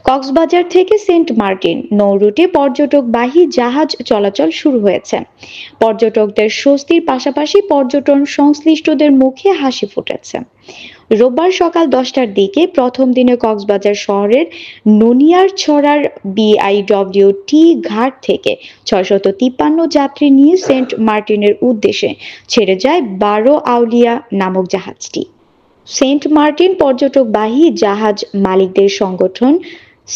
কক্সবাজার থেকে Saint Martin নৌ রুটে পর্যটকবাহী জাহাজ চলাচল শুরু হয়েছে। পর্যটকদের স্বস্তির পাশাপাশি পর্যটন সংশ্লিষ্টদের মুখে হাসি ফুটেছে। রোববার সকাল 10টার দিকে প্রথম দিনে কক্সবাজার শহরের নুনিয়ারছড়ার বিআইডব্লিউটি ঘাট থেকে 653 যাত্রী নিয়ে সেন্ট মার্টিনের উদ্দেশ্যে ছেড়ে যায় 12 আউলিয়া নামক জাহাজটি। সেন্ট মার্টিন পর্যটকবাহী জাহাজ মালিকদের সংগঠন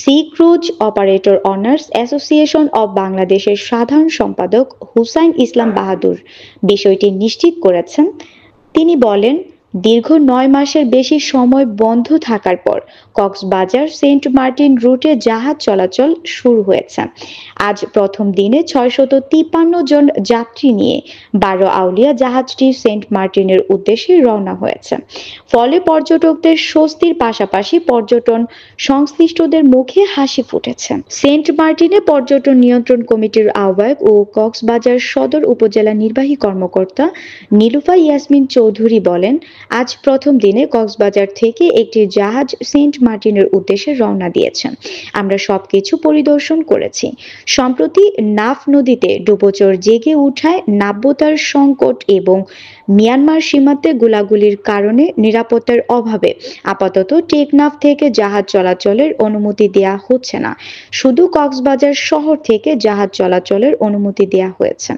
sea cruise operator owners association of বাংলাদেশের সাধারণ সম্পাদক হুসাইন ইসলাম বাহাদুর বিষয়টি নিশ্চিত করেছেন। তিনি বলেন, দীর্ঘ ৯ মাসের বেশি সময় বন্ধ থাকার পর কক্সবাজার সেন্ট মার্টিন রুটে জাহাজ চলাচল শুরু হয়েছে। আজ প্রথম দিনে 653 জন যাত্রী নিয়ে 12 আউলিয়া জাহাজটি সেন্ট মার্টিনের উদ্দেশ্যে রওনা হয়েছে। ফলে পর্যটকদের স্বস্তির পাশাপাশি পর্যটন সংশ্লিষ্টদের মুখে হাসি ফুটেছে। সেন্ট মার্টিনে পর্যটন নিয়ন্ত্রণ কমিটির আহ্বায়ক ও কক্সবাজার সদর উপজেলা নির্বাহী কর্মকর্তা নীলুফা ইয়াসমিন চৌধুরী বলেন, আজ প্রথম দিনে কক্সবাজার থেকে একটি জাহাজ সেন্ট মার্টিনের উদ্দেশ্যে রওনা দিয়েছে। আমরা সবকিছু পরিদর্শন করেছি। সম্প্রতি নাফ নদীতে ডুবোচর জেগে উঠায় নাব্যতার সংকট এবং মিয়ানমার সীমান্তে গোলাগুলির কারণে নিরাপত্তার অভাবে আপাতত টেকনাফ থেকে জাহাজ চলাচলের অনুমতি দেয়া হচ্ছে না। শুধু কক্সবাজার শহর থেকে জাহাজ চলাচলের অনুমতি দেয়া হয়েছে।